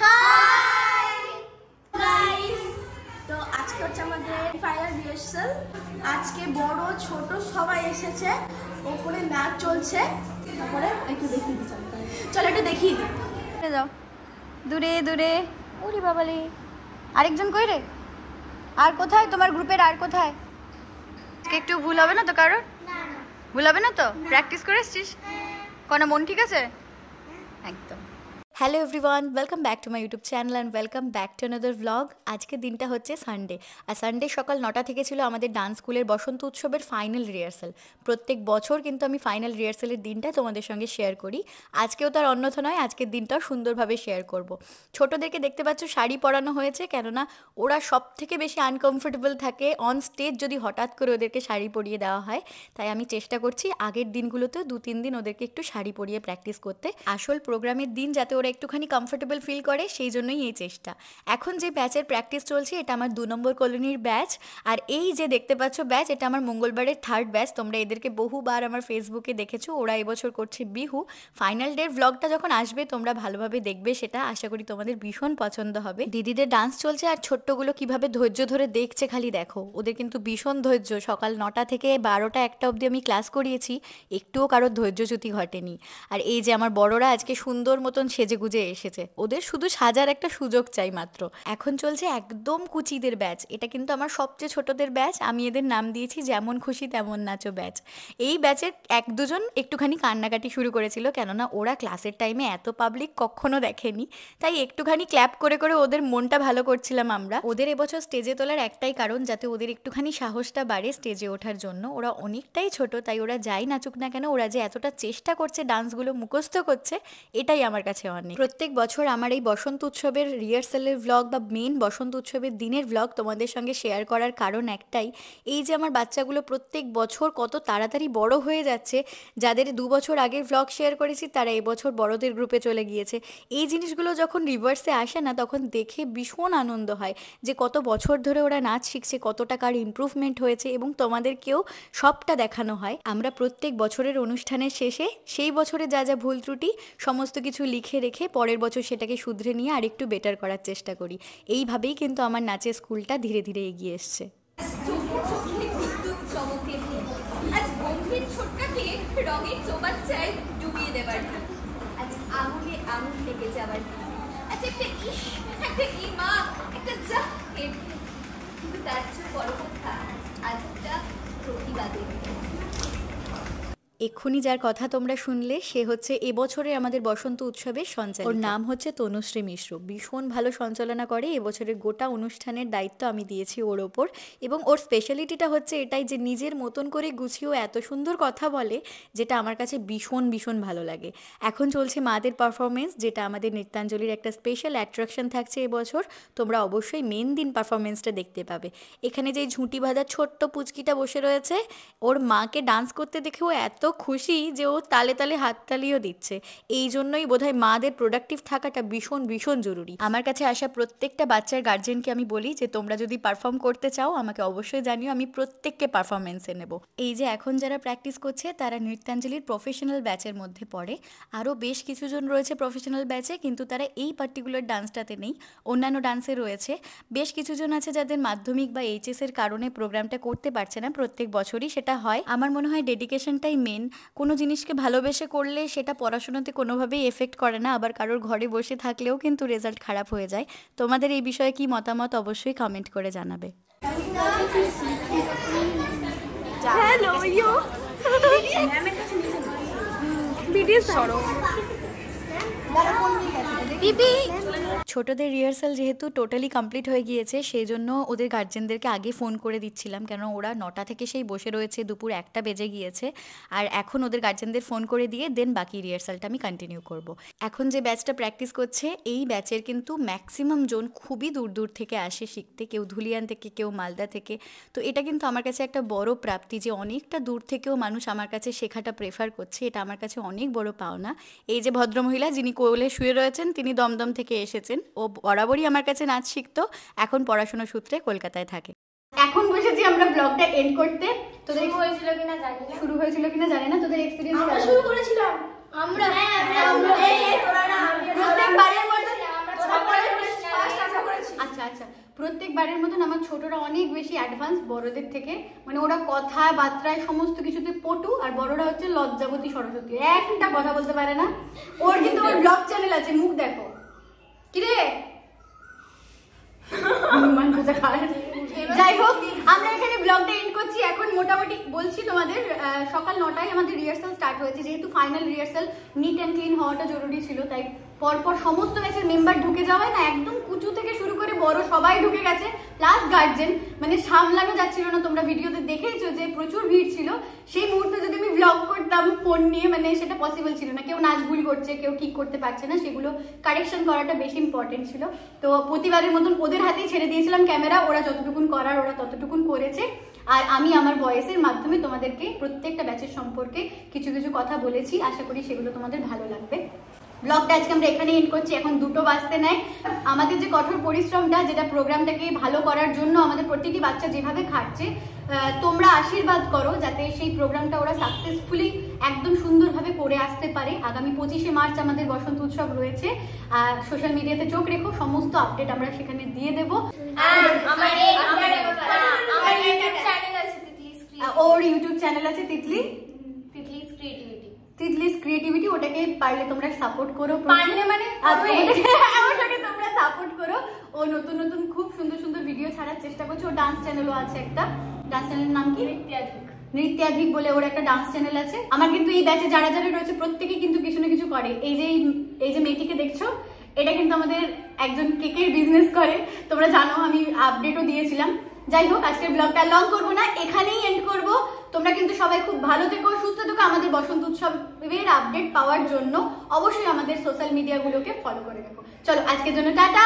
Hi guys, তো আজকে হচ্ছে আমাদের ফাইনাল রিহার্সাল। আজকে বড় ছোট সবাই এসেছে, ওপরে নাচ চলছে। তারপরে একটু দেখিয়ে দিই, চলো একটু দেখিয়ে দিই। যাও দূরে দূরে। ওরে বাবালে, আরেকজন কই রে? আর কোথায় তোমার গ্রুপের? আর কোথায়? একটু ভুল হবে না তো কারোর? ভুল হবে না তো? প্র্যাকটিস করে এসছিস? কোনো মন ঠিক আছে? একদম। Hello everyone, welcome back to my YouTube channel and welcome back to another vlog. আজকের দিনটা হচ্ছে সানডে, আর সানডে সকাল 9টা থেকে ছিল আমাদের ডান্স স্কুলের বসন্ত উৎসবের ফাইনাল রিহার্সাল। প্রত্যেক বছর কিন্তু আমি ফাইনাল রিহার্সালের দিনটা তোমাদের সঙ্গে শেয়ার করি। আজকেও তার অন্যথা নয়, আজকের দিনটাও সুন্দরভাবে শেয়ার করব। ছোটোদেরকে দেখতে পাচ্ছ শাড়ি পরানো হয়েছে, কেননা ওরা সব থেকে বেশি আনকমফোর্টেবল থাকে অন স্টেজ যদি হঠাৎ করে ওদেরকে শাড়ি পরিয়ে দেওয়া হয়। তাই আমি চেষ্টা করছি আগের দিনগুলোতেও 2-3 দিন ওদেরকে একটু শাড়ি পরিয়ে প্র্যাকটিস করতে, আসল প্রোগ্রামের দিন যাতে ওরা একটুখানি কমফোর্টেবল ফিল করে, সেই জন্যই এই চেষ্টা। এখন যে ব্যাচের প্র্যাকটিস চলছে এটা আমার 2 নম্বর কলোনির ব্যাচ, আর এই যে দেখতে পাচ্ছ ব্যাচ, এটা আমার মঙ্গলবারের 3rd ব্যাচ। তোমরা এদেরকে বহুবার আমার ফেসবুকে দেখেছো। ওরা এবছর করছে বিহু। ফাইনাল ডের ভ্লগটা যখন আসবে তোমরা ভালোভাবে দেখবে, সেটা আশা করি তোমাদের ভীষণ পছন্দ হবে। দিদিদের ডান্স চলছে আর ছোট্টগুলো কিভাবে ধৈর্য ধরে দেখছে খালি দেখো। ওদের কিন্তু ভীষণ ধৈর্য। সকাল 9টা থেকে 12টা 1টা অবধি আমি ক্লাস করিয়েছি, একটুও কারোর ধৈর্যচ্যুতি ঘটেনি। আর এই যে আমার বড়রা আজকে সুন্দর মতন সেজে গুজে এসেছে, ওদের শুধু সাজার একটা সুযোগ চাই মাত্র। এখন চলছে একদম কুচিদের ব্যাচ। এটা কিন্তু আমার সবচেয়ে ছোটদের ব্যাচ। আমি এদের নাম দিয়েছি যেমন খুশি তেমন নাচো ব্যাচ। এই ব্যাচের 1-2 জন একটুখানি কান্নাকাটি শুরু করেছিল, কেননা ওরা ক্লাসের টাইমে এত পাবলিক কখনো দেখেনি। তাই একটুখানি ক্ল্যাপ করে করে ওদের মনটা ভালো করছিলাম আমরা। ওদের এবছর স্টেজে তোলার একটাই কারণ, যাতে ওদের একটুখানি সাহসটা বাড়ে স্টেজে ওঠার জন্য। ওরা অনেকটাই ছোট, তাই ওরা যাই নাচুক না কেন, ওরা যে এতটা চেষ্টা করছে ডান্সগুলো মুখস্থ করছে, এটাই আমার কাছে অনেক। প্রত্যেক বছর আমার এই বসন্ত উৎসবের রিহার্সালের ভ্লগ বা মেন বসন্ত উৎসবের দিনের ভ্লগ তোমাদের সঙ্গে শেয়ার করার কারণ একটাই, এই যে আমার বাচ্চাগুলো প্রত্যেক বছর কত তাড়াতাড়ি বড় হয়ে যাচ্ছে। যাদের 2 বছর আগের ভ্লগ শেয়ার করেছি তারা এবছর বড়দের গ্রুপে চলে গিয়েছে। এই জিনিসগুলো যখন রিভার্সে আসে না, তখন দেখে ভীষণ আনন্দ হয় যে কত বছর ধরে ওরা নাচ শিখছে, কত টাকার ইমপ্রুভমেন্ট হয়েছে, এবং তোমাদেরকেও সবটা দেখানো হয়। আমরা প্রত্যেক বছরের অনুষ্ঠানের শেষে সেই বছরে যা যা ভুল ত্রুটি সমস্ত কিছু লিখে রেখে পরের বছর সেটাকে শুধরে নিয়ে আরেকটু বেটার করার চেষ্টা করি। এইভাবেই কিন্তু আমার নাচের স্কুলটা ধীরে ধীরে এগিয়ে এসছে। রঙের চোপার চাই ডুবিয়ে দেবার, আজ আঙুলে আঙুল লেগেছে আবার। আচ্ছা একটা একটা ইমা একটা জ্যাকেট, কিন্তু তার চেয়ে বড় কথা আজ একটা প্রতিবাদের। এক্ষুনি যার কথা তোমরা শুনলে সে হচ্ছে এবছরে আমাদের বসন্ত উৎসবের সঞ্চালক। ওর নাম হচ্ছে তনুশ্রী মিশ্র। ভীষণ ভালো সঞ্চালনা করে। এবছরের গোটা অনুষ্ঠানের দায়িত্ব আমি দিয়েছি ওর ওপর, এবং ওর স্পেশালিটিটা হচ্ছে এটাই যে নিজের মতন করে গুছিয়েও এত সুন্দর কথা বলে, যেটা আমার কাছে ভীষণ ভীষণ ভালো লাগে। এখন চলছে মাদের পারফরমেন্স, যেটা আমাদের নৃত্যাঞ্জলির একটা স্পেশাল অ্যাট্রাকশন থাকছে এবছর। তোমরা অবশ্যই মেন দিন পারফরমেন্সটা দেখতে পাবে। এখানে যে ঝুঁটি বাঁধা ছোট্ট পুচকিটা বসে রয়েছে, ওর মাকে ডান্স করতে দেখেও এত খুশি যে ও তালে তালে হাততালিও দিচ্ছে। এই জন্যই বোধহয় মাদের প্রোডাক্টিভ থাকাটা ভীষণ ভীষণ জরুরি। আমার কাছে আসা প্রত্যেকটা বাচ্চার গার্জেনকে আমি বলি যে তোমরা যদি পারফর্ম করতে চাও আমাকে অবশ্যই জানিও, আমি প্রত্যেককে পারফরমেন্সে নেব। এই যে এখন যারা প্র্যাকটিস করছে তারা নৃত্যাঞ্জলির প্রফেশনাল ব্যাচের মধ্যে পড়ে। আরও বেশ কিছুজন রয়েছে প্রফেশনাল ব্যাচে, কিন্তু তারা এই পার্টিকুলার ডান্সটাতে নেই, অন্যান্য ডান্সে রয়েছে। বেশ কিছুজন আছে যাদের মাধ্যমিক বা এইচএসের কারণে প্রোগ্রামটা করতে পারছে না। প্রত্যেক বছরই সেটা হয়। আমার মনে হয় ডেডিকেশনটাই মেন। কোনো জিনিসকে ভালোবেসে করলে সেটা পড়াশোনাতে কোনোভাবেই এফেক্ট করে না, আবার কারোর ঘরে বসে থাকলেও কিন্তু রেজাল্ট খারাপ হয়ে যায়। তোমাদের এই বিষয়ে কি মতামত অবশ্যই কমেন্ট করে জানাবে। হ্যালো ইউ ভিডিও সরো বিবি। ছোটদের রিহার্সাল যেহেতু টোটালি কমপ্লিট হয়ে গিয়েছে, সেই জন্য ওদের গার্জেনদেরকে আগে ফোন করে দিচ্ছিলাম, কেন ওরা 9টা থেকে সেই বসে রয়েছে, দুপুর 1টা বেজে গিয়েছে। আর এখন ওদের গার্জেনদের ফোন করে দিয়ে দেন বাকি রিহার্সালটা আমি কন্টিনিউ করব। এখন যে ব্যাচটা প্র্যাকটিস করছে, এই ব্যাচের কিন্তু ম্যাক্সিমাম জন খুবই দূর দূর থেকে আসে শিখতে, কেউ ধুলিয়ান থেকে, কেউ মালদা থেকে। তো এটা কিন্তু আমার কাছে একটা বড় প্রাপ্তি যে অনেকটা দূর থেকেও মানুষ আমার কাছে শেখাটা প্রেফার করছে। এটা আমার কাছে অনেক বড় পাওনা। এই যে ভদ্রমহিলা যিনি কোলে শুয়ে রয়েছেন, তিনি দমদম থেকে এসেছেন। ও বরাবরই আমার কাছে নাচ শিখতো, এখন পড়াশোনা সূত্রে কলকাতায় থাকে। এখন বসেছি আমরা ব্লগটা এন্ড করতে। তোদের শুরু হয়েছিল কিনা জানি না, তোদের এক্সপেরিয়েন্স আমরা শুরু করেছিলাম। আমরা প্রত্যেকবারের মতো আচ্ছা, প্রত্যেকবারের মতন আমার ছোটরা অনেক বেশি অ্যাডভান্স বড়দের থেকে, মানে ওরা কথায় বার্তায় সমস্ত কিছুতে পটু, আর বড়রা হচ্ছে লজ্জাবতী সরস্বতী, একটা কথা বলতে পারে না। ওর কিন্তু ওর ব্লগ চ্যানেল আছে, মুখ দেখো কিরে। যাই হোক, আমরা এখানে ব্লগটা এন্ড করছি। এখন মোটামুটি বলছি তোমাদের, সকাল 9টায় আমাদের রিহার্সাল স্টার্ট হয়েছে, যেহেতু final rehearsal neat and clean হওয়াটা জরুরি ছিল, তাই পরপর সমস্ত ব্যাচের মেম্বার ঢুকে যাওয়ায় না, একদম কুচু থেকে শুরু করে বড় সবাই ঢুকে গেছে, প্লাস গার্জেন, মানে সামলানো যাচ্ছিল না। তোমরা ভিডিওতে দেখেইছো যে প্রচুর ভিড় ছিল। সেই মুহূর্তে যদি আমি ব্লগ করতাম ফোন নিয়ে, মানে সেটা পসিবল ছিল না। কেউ নাচ ভুল করছে, কেউ ঠিক করতে পারছে না, সেগুলো কারেকশন করাটা বেশি ইম্পর্টেন্ট ছিল। তো প্রতিবারের মতন ওদের হাতেই ছেড়ে দিয়েছিলাম ক্যামেরা, ওরা যতটুকুন করার ওরা ততটুকুন করেছে। আর আমি আমার ভয়েসের মাধ্যমে তোমাদেরকে প্রত্যেকটা ব্যাচের সম্পর্কে কিছু কিছু কথা বলেছি, আশা করি সেগুলো তোমাদের ভালো লাগবে। ব্লগটা আজকে আমরা এখানে এন্ড করছি, এখন 2টো বাজতে নেয়। আমাদের যে কঠোর পরিশ্রমটা, যেটা প্রোগ্রামটাকে ভালো করার জন্য আমাদের প্রত্যেকটি বাচ্চা যেভাবে খাটছে, তোমরা আশীর্বাদ করো যাতে সেই প্রোগ্রামটা ওরা সাকসেসফুলি একদম সুন্দরভাবে করে আসতে পারে। আগামী 25শে মার্চ আমাদের বসন্ত উৎসব রয়েছে, আর সোশ্যাল মিডিয়াতে চোখ রেখো, সমস্ত আপডেট আমরা সেখানে দিয়ে দেবো। ওর ইউটিউব চ্যানেল আছে তিতলিস ক্রিয়েটিভিটি, ওটাকে পারলে তোমরা সাপোর্ট করো, ওটাকে তোমরা সাপোর্ট করো। ও নতুন নতুন খুব সুন্দর সুন্দর ভিডিও ছাড়ার চেষ্টা করছে। ও ডান্স চ্যানেলও আছে একটা, ডান্স চ্যানেলের নাম কি? নৃত্যাধিক বলে ওর একটা ডান্স চ্যানেল আছে। আমার কিন্তু এই ব্যাচে যারা যারা রয়েছে প্রত্যেকে কিন্তু কিছু না কিছু করে। এই যে মেয়েটিকে দেখছো, এটা কিন্তু আমাদের একজন কেকের বিজনেস করে, তোমরা জানো, আমি আপডেটও দিয়েছিলাম। যাই হোক, আজকের ব্লগটা লং করবো না, এখানেই এন্ড করবো। তোমরা কিন্তু সবাই খুব ভালো থেকো, সুস্থ থেকো। আমাদের বসন্ত উৎসবের আপডেট পাওয়ার জন্য অবশ্যই আমাদের সোশ্যাল মিডিয়াগুলোকে ফলো করে রাখো। চলো, আজকের জন্য টাটা।